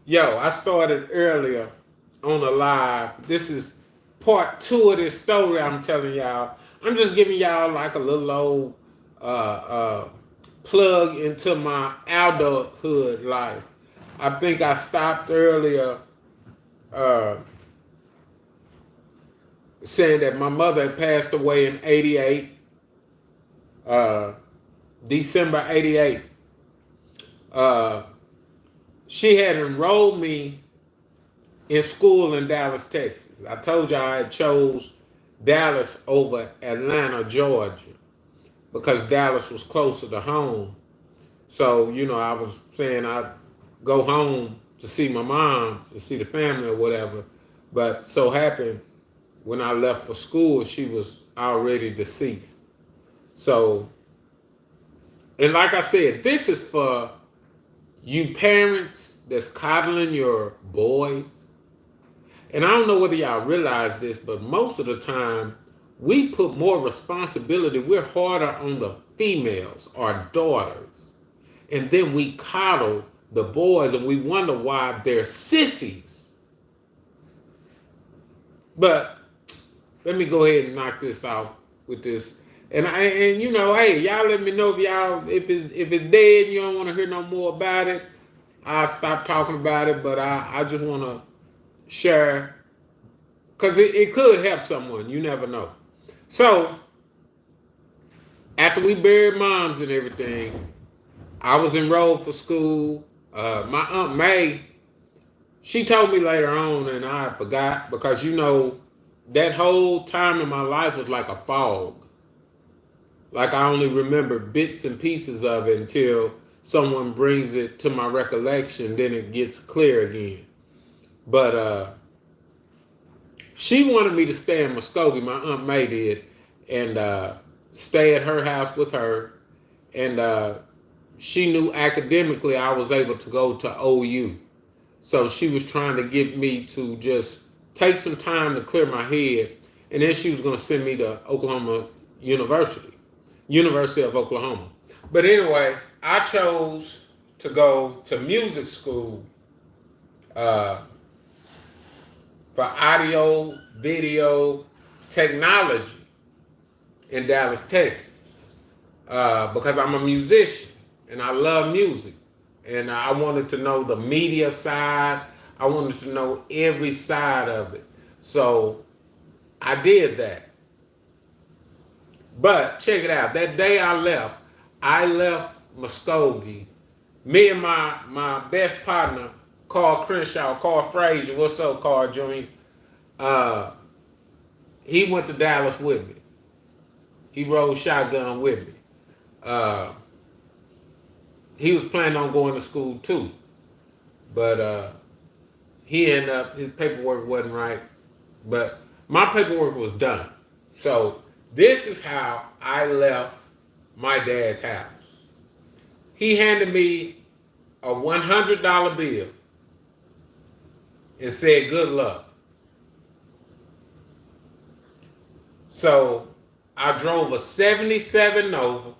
Yo, I started earlier on a live. This is part two of this story I'm telling y'all. I'm just giving y'all like a little old uh, uh, plug into my adulthood life. I think I stopped earlier uh, saying that my mother had passed away in '88, uh, December '88. Uh, she had enrolled me in school in Dallas, Texas. I told you I had chose Dallas over Atlanta, Georgia, because Dallas was closer to home. So, I was saying I'd go home to see my mom and see the family or whatever. But so happened when I left for school, she was already deceased. So, and like I said, this is for you parents that's coddling your boys. And I don't know whether y'all realize this, but most of the time, we put more responsibility, we're harder on the females, our daughters. And then we coddle the boys and we wonder why they're sissies. But let me go ahead and knock this off with this. Hey, y'all let me know if it's dead and you don't want to hear no more about it. I'll stop talking about it, but I just want to share because it could help someone. You never know. So after we buried moms and everything, I was enrolled for school. My Aunt May, she told me later on, and I forgot because that whole time in my life was like a fog. Like I only remember bits and pieces of it until someone brings it to my recollection, then it gets clear again. But she wanted me to stay in Muskogee, my Aunt May did, and stay at her house with her. And she knew academically I was able to go to OU. So she was trying to get me to just take some time to clear my head. And then she was going to send me to Oklahoma University, University of Oklahoma. But anyway, I chose to go to music school uh, for audio, video, technology in Dallas, Texas, because I'm a musician and I love music. And I wanted to know the media side. I wanted to know every side of it. So I did that. But check it out. That day I left Muskogee. Me and my best partner, Carl Crenshaw, Carl Frazier. What's up, Carl Jr.? Uh, he went to Dallas with me. He rode shotgun with me. Uh, he was planning on going to school too, but he ended up his paperwork wasn't right. But my paperwork was done. So this is how I left my dad's house. He handed me a $100 bill and said, "Good luck." So I drove a '77 Nova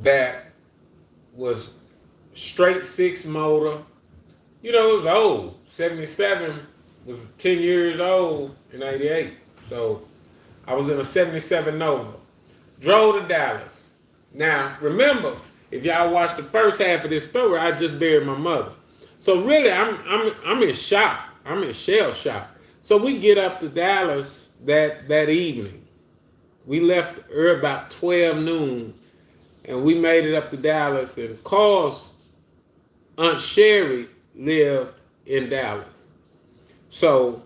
that was straight six motor. It was old. '77 was 10 years old in '88. So I was in a '77 Nova. Drove to Dallas. Now, remember, if y'all watched the first half of this story, I just buried my mother. So really, I'm in shock. I'm in shell shock. So we get up to Dallas that evening. We left about 12 noon, and we made it up to Dallas. And Carl's Aunt Sherry lived in Dallas. So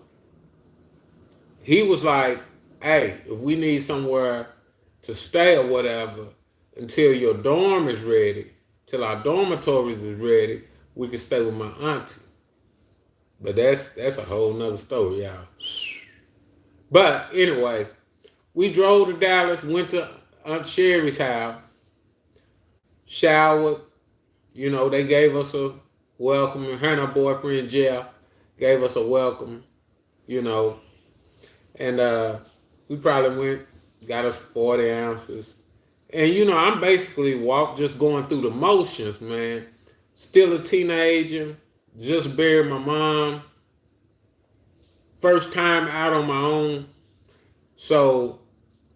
he was like, "Hey, if we need somewhere to stay or whatever until your dorm is ready, till our dormitories is ready, we can stay with my auntie." But that's a whole nother story, y'all. But anyway, we drove to Dallas, went to Aunt Sherry's house, showered. They gave us a welcome. Her and her boyfriend Jeff gave us a welcome. You know, and we probably got us 40 ounces, And I'm basically just going through the motions, man. Still a teenager, just buried my mom, first time out on my own. So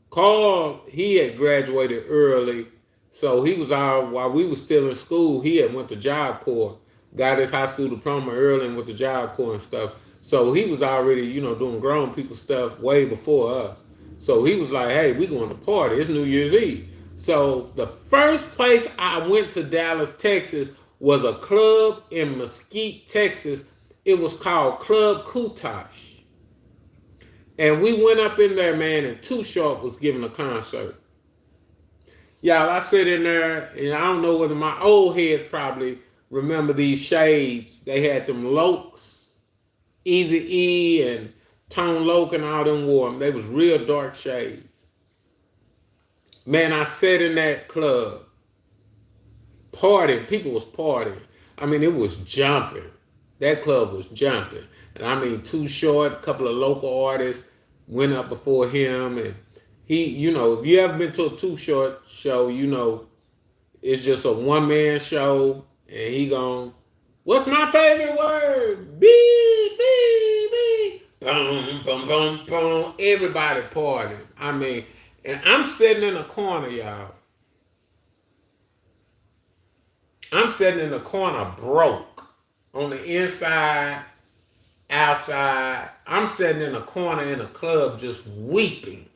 Carl, he had graduated early, so he was out while we was still in school. He had went to Job Corps, got his high school diploma early, and went to Job Corps and stuff. So he was already, doing grown people stuff way before us. So he was like, "Hey, we going to party. It's New Year's Eve." So the first place I went to Dallas, Texas, was a club in Mesquite, Texas. It was called Club Kutash. And we went up in there, man, and Too Short was giving a concert. Y'all, I sit in there, and I don't know whether my old heads probably remember these shades. They had them Lokes, Easy E, and Tone Loke, and all them wore them. They was real dark shades. Man, I sat in that club, partying. People was partying. I mean, it was jumping. That club was jumping. And I mean, Too Short, a couple of local artists went up before him. And he, if you ever been to a Too Short show, it's just a one-man show. And he gone, "What's my favorite word? B. Boom, boom, boom, boom." Everybody partying. I mean, and I'm sitting in a corner, y'all. I'm sitting in the corner broke. On the inside, outside. I'm sitting in a corner in a club just weeping.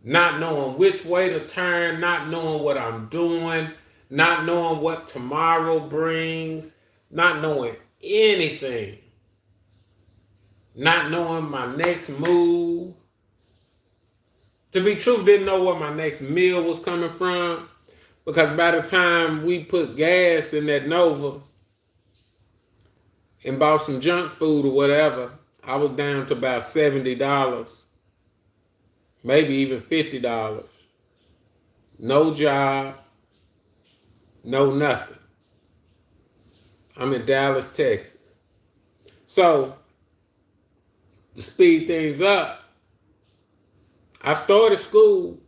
Not knowing which way to turn, not knowing what I'm doing, not knowing what tomorrow brings, not knowing anything. Not knowing my next move. To be true, didn't know where my next meal was coming from. Because by the time we put gas in that Nova and bought some junk food or whatever, I was down to about $70, maybe even $50. No job, no nothing. I'm in Dallas, Texas. So, to speed things up, I started school,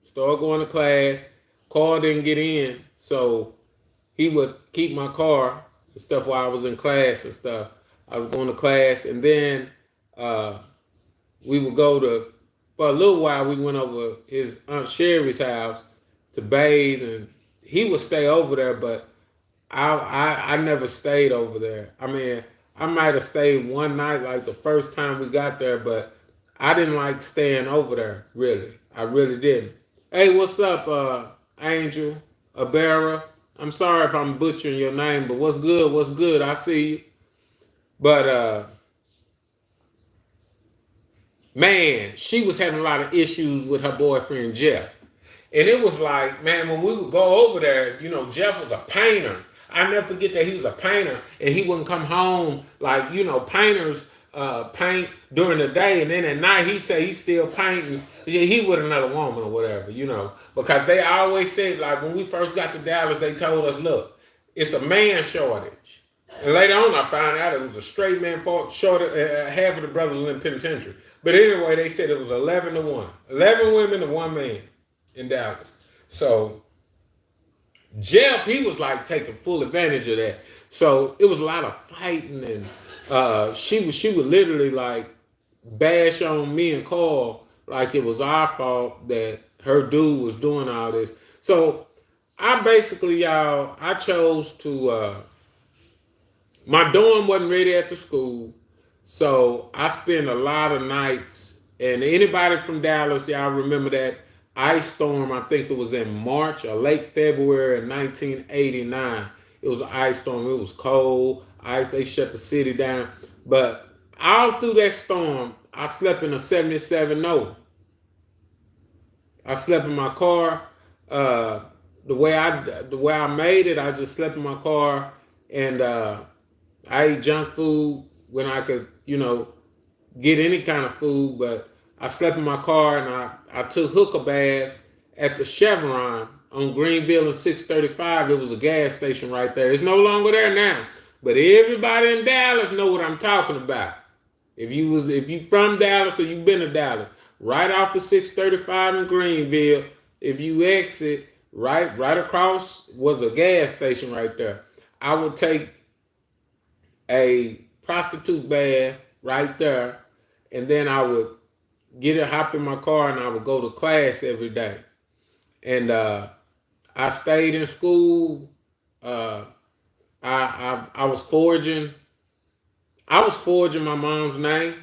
started going to class. Carl didn't get in, so he would keep my car and stuff while I was in class and stuff. I was going to class, and then we would for a little while, we went over his Aunt Sherry's house to bathe, and he would stay over there, but I never stayed over there. I mean, I might have stayed one night, like the first time we got there, but I didn't like staying over there, really. I really didn't. Hey, what's up, Angel, Abera? I'm sorry if I'm butchering your name, but what's good? What's good? I see you. But man, she was having a lot of issues with her boyfriend Jeff. And it was like, man, when we would go over there, Jeff was a painter. I never forget that he was a painter, and he wouldn't come home like, painters paint during the day, and then at night he say he's still painting. He with another woman or whatever, because they always said, like, when we first got to Dallas, they told us, look, it's a man shortage. And later on, I found out it was a straight man shortage. Half of the brothers was in penitentiary. But anyway, they said it was 11 to 1. 11 women to 1 man in Dallas. So Jeff, he was like taking full advantage of that. So it was a lot of fighting, and she would literally like bash on me and Carl like it was our fault that her dude was doing all this. So I basically, y'all, I chose to, my dorm wasn't ready at the school. So I spent a lot of nights, and anybody from Dallas, y'all remember that ice storm, I think it was in March or late February of 1989. It was an ice storm. It was cold, ice, they shut the city down. But all through that storm, I slept in a 77 Nova. I slept in my car. The way I made it, I just slept in my car, and I ate junk food when I could, get any kind of food. But I slept in my car, and I took hookah baths at the Chevron on Greenville and 635. It was a gas station right there. It's no longer there now, but everybody in Dallas know what I'm talking about. If you from Dallas or you've been to Dallas, right off of 635 in Greenville. If you exit, right across was a gas station right there. I would take a prostitute bath right there, and then I would hop in my car, and I would go to class every day. And I stayed in school. Uh, I was forging. I was forging my mom's name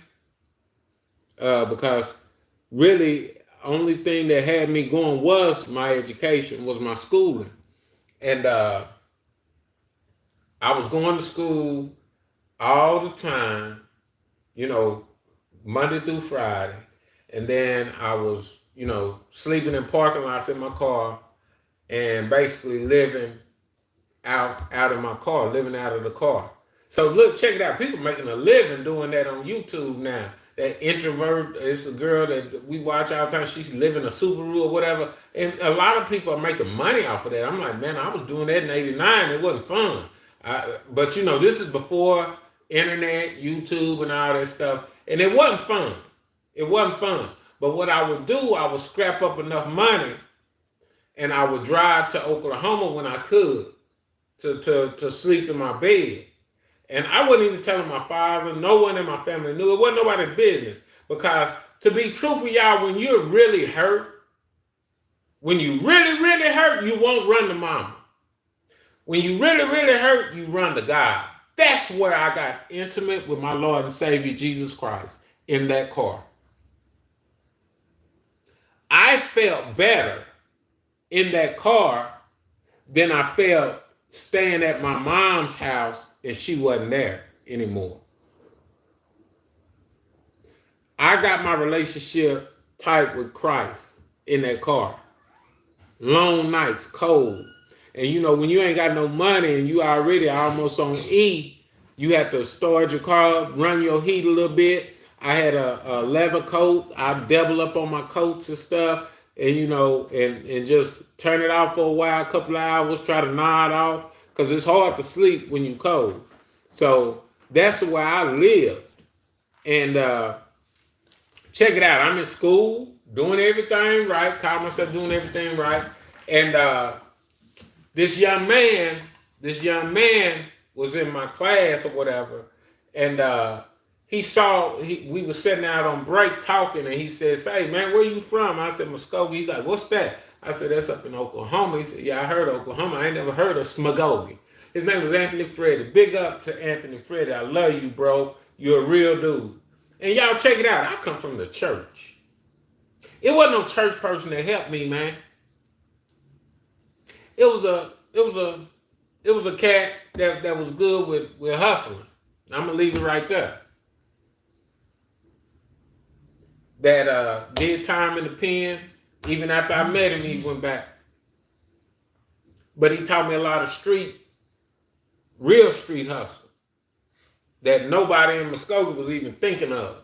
because really only thing that had me going was my education, was my schooling, and I was going to school all the time, you know, Monday through Friday, and then I was, sleeping in parking lots in my car, and basically living out of my car, living out of the car. So look, check it out. People making a living doing that on YouTube now. That introvert, it's a girl that we watch all the time. She's living a Subaru or whatever. And a lot of people are making money off of that. I'm like, man, I was doing that in 89. It wasn't fun. But this is before internet, YouTube, and all that stuff. And it wasn't fun. It wasn't fun. But what I would do, I would scrap up enough money and I would drive to Oklahoma when I could to sleep in my bed. And I wasn't even telling my father. No one in my family knew. It wasn't nobody's business. Because to be truthful, y'all, when you're really hurt, when you really, really hurt, you won't run to mama. When you really, really hurt, you run to God. That's where I got intimate with my Lord and Savior, Jesus Christ, in that car. I felt better in that car than I felt staying at my mom's house and she wasn't there anymore. I got my relationship tight with Christ in that car. Long nights, cold. And when you ain't got no money and you already almost on E, you have to start your car, run your heat a little bit. I had a leather coat. I double up on my coats and stuff. And, and just turn it off for a while, a couple of hours, try to nod off. Because it's hard to sleep when you're cold. So that's the way I lived. And check it out. I'm in school, doing everything right. Call myself doing everything right. And this young man was in my class or whatever. And we were sitting out on break talking. And he says, hey, man, where you from? I said, Muskogee. He's like, what's that? I said, that's up in Oklahoma. He said, yeah, I heard Oklahoma. I ain't never heard of Smuskogee. His name was Anthony Freddy. Big up to Anthony Freddy. I love you, bro. You're a real dude. And y'all check it out. I come from the church. It wasn't no church person that helped me, man. It was a cat that was good with hustling. I'm gonna leave it right there. That did time in the pen. Even after I met him, he went back. But he taught me a lot of real street hustle that nobody in Muskogee was even thinking of.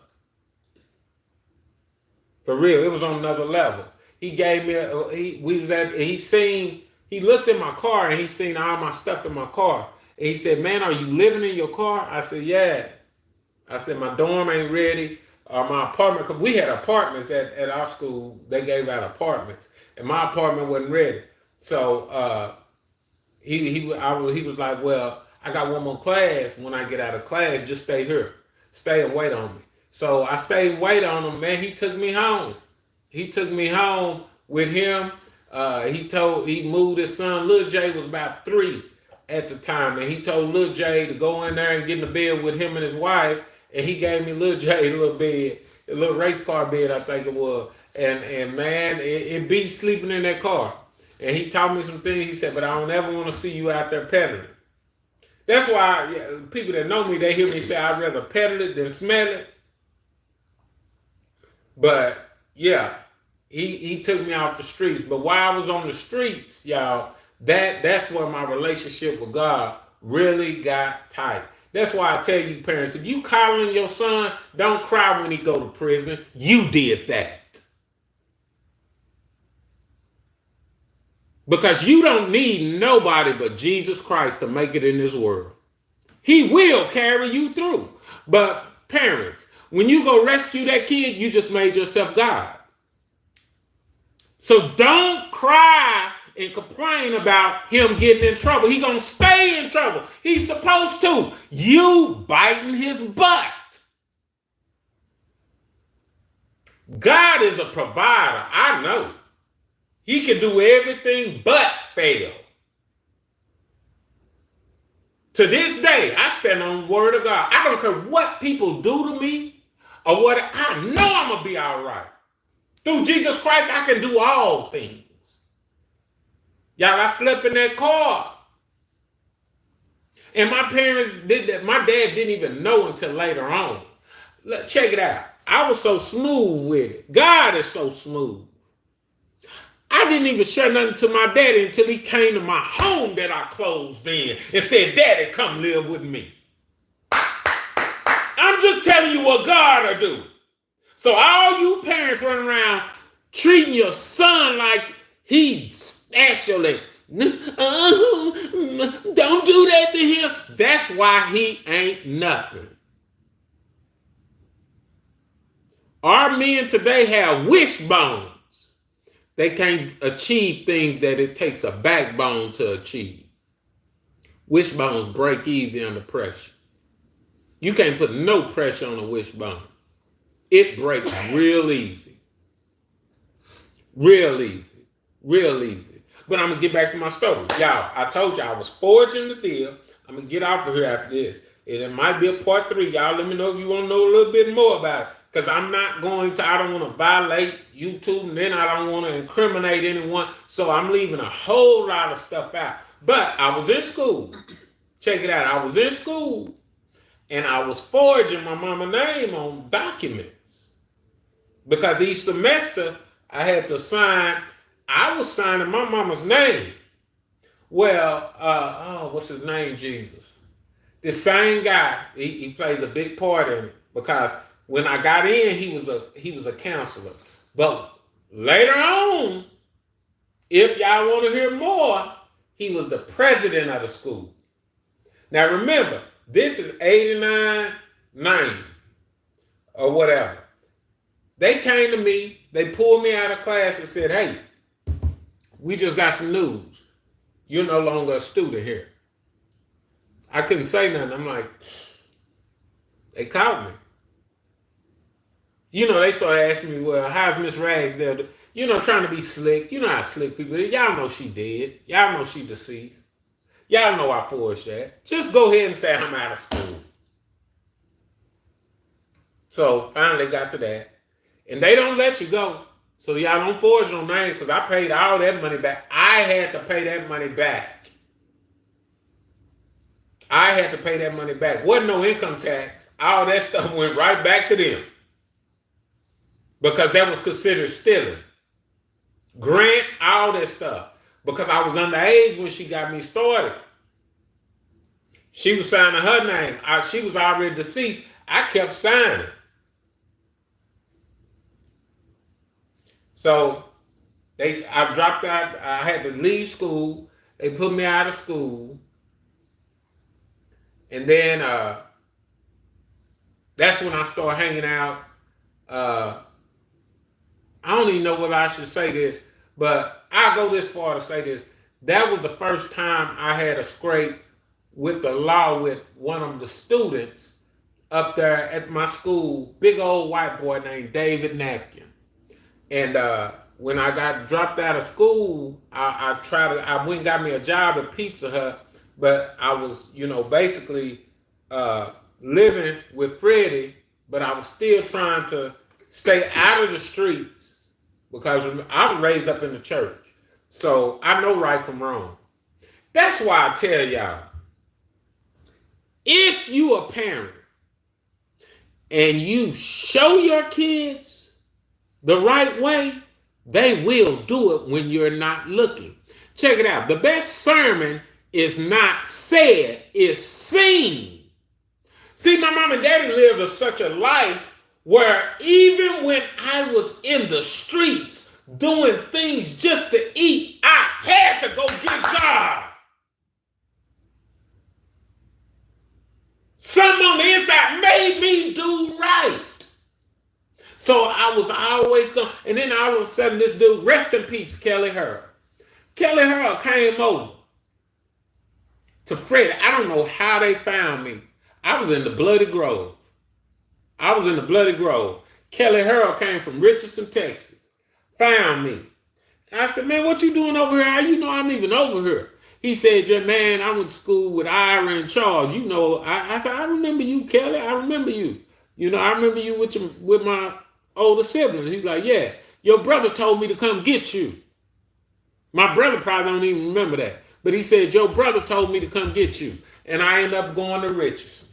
For real, it was on another level. He gave me he looked in my car and he seen all my stuff in my car. And he said, man, are you living in your car? I said, yeah. I said, my dorm ain't ready. My apartment, because we had apartments at our school. They gave out apartments. And my apartment wasn't ready. So he was like, well, I got one more class. When I get out of class, just stay here. Stay and wait on me. So I stayed and waited on him, man. He took me home. He took me home with him. He moved his son. Lil Jay was about 3 at the time. And he told Lil Jay to go in there and get in the bed with him and his wife. And he gave me Lil Jay a little bed, a little race car bed, I think it was. And man, it beat sleeping in that car. And he taught me some things. He said, but I don't ever want to see you out there peddling. That's why people that know me, they hear me say I'd rather peddle it than smell it. But yeah, he took me off the streets. But while I was on the streets, y'all, that's where my relationship with God really got tight. That's why I tell you parents, if you calling your son, don't cry when he go to prison. You did that. Because you don't need nobody but Jesus Christ to make it in this world. He will carry you through. But parents, When you go rescue that kid, you just made yourself God. So don't cry and complain about him getting in trouble. He's going to stay in trouble. He's supposed to. You biting his butt. God is a provider. I know. He can do everything but fail. To this day, I stand on the word of God. I don't care what people do to me or what. I know I'm going to be all right. Through Jesus Christ, I can do all things. Y'all, I slept in that car. And my parents did that. My dad didn't even know until later on. Look, check it out. I was so smooth with it. God is so smooth. I didn't even share nothing to my daddy until he came to my home that I closed in and said, Daddy, come live with me. I'm just telling you what God will do. So all you parents running around treating your son like he's special and don't do that to him. That's why he ain't nothing. Our men today have wishbones. They can't achieve things that it takes a backbone to achieve. Wishbones break easy under pressure. You can't put no pressure on a wishbone. It breaks real easy. Real easy. Real easy. But I'm going to get back to my story. Y'all, I told you I was forging the deal. I'm going to get off of here after this. And it might be a part 3. Y'all let me know if you want to know a little bit more about it. Because I'm not going to, I don't want to violate YouTube, and then I don't want to incriminate anyone. So I'm leaving a whole lot of stuff out. But I was in school. Check it out. I was in school, and I was forging my mama's name on documents. Because each semester, I had to sign, I was signing my mama's name. Well, what's his name, Jesus? This same guy, he plays a big part in it. Because when I got in, he was a counselor. But later on, if y'all want to hear more, he was the president of the school. Now remember, this is 89, 90, or whatever. They came to me, they pulled me out of class and said, hey, we just got some news. You're no longer a student here. I couldn't say nothing. I'm like, they caught me. You know, they started asking me, well, how's Miss Rags there? You know, trying to be slick. You know how slick people are. Y'all know she dead. Y'all know she deceased. Y'all know I forged that. Just go ahead and say I'm out of school. So finally got to that. And they don't let you go. So y'all don't forge no names because I paid all that money back. I had to pay that money back. I had to pay that money back. Wasn't no income tax. All that stuff went right back to them. Because that was considered stealing. Grant, all that stuff. Because I was underage when she got me started. She was signing her name. She was already deceased. I kept signing. So I dropped out. I had to leave school. They put me out of school. And then that's when I started hanging out. I don't even know whether I should say this, but I'll go this far to say this. That was the first time I had a scrape with the law with one of the students up there at my school, big old white boy named David Napkin. And when I got dropped out of school, I went and got me a job at Pizza Hut, but I was, basically living with Freddie, but I was still trying to stay out of the streets because I was raised up in the church. So I know right from wrong. That's why I tell y'all, if you a parent and you show your kids the right way, they will do it when you're not looking. Check it out. The best sermon is not said, it's seen. See, my mom and daddy lived such a life where even when I was in the streets doing things just to eat, I had to go get God. Something on the inside made me do right. So I was always going, and then all of a sudden this dude, rest in peace, Kelly Hurd. Kelly Hurd came over to Freddie. I don't know how they found me. I was in the Bloody Grove. Kelly Hurd came from Richardson, Texas. Found me. And I said, man, what you doing over here? How you know I'm even over here? He said, yeah, man, I went to school with Ira and Charles. You know, I said, I remember you, Kelly. I remember you. You know, I remember you with my older siblings. He's like, yeah, your brother told me to come get you. My brother probably don't even remember that. But he said, your brother told me to come get you. And I ended up going to Richardson.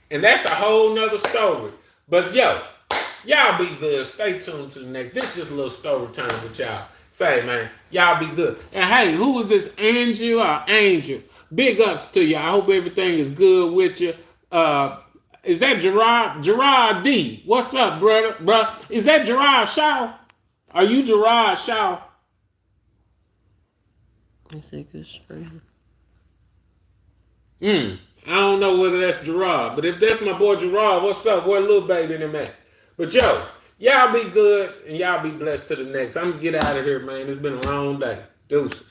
And that's a whole nother story. But yo, y'all be good. Stay tuned to the next. This is just a little story time with y'all. Say, man, y'all be good. And hey, who was this, Angel or Angel? Big ups to you. I hope everything is good with you. Is that Gerard? Gerard D. What's up, brother? Bruh? Is that Gerard Shaw? Are you Gerard Shaw? It's a good stream. I don't know whether that's Gerard, but if that's my boy Gerard, what's up? Where little baby in him at? But yo, y'all be good and y'all be blessed to the next. I'm gonna get out of here, man. It's been a long day. Deuces.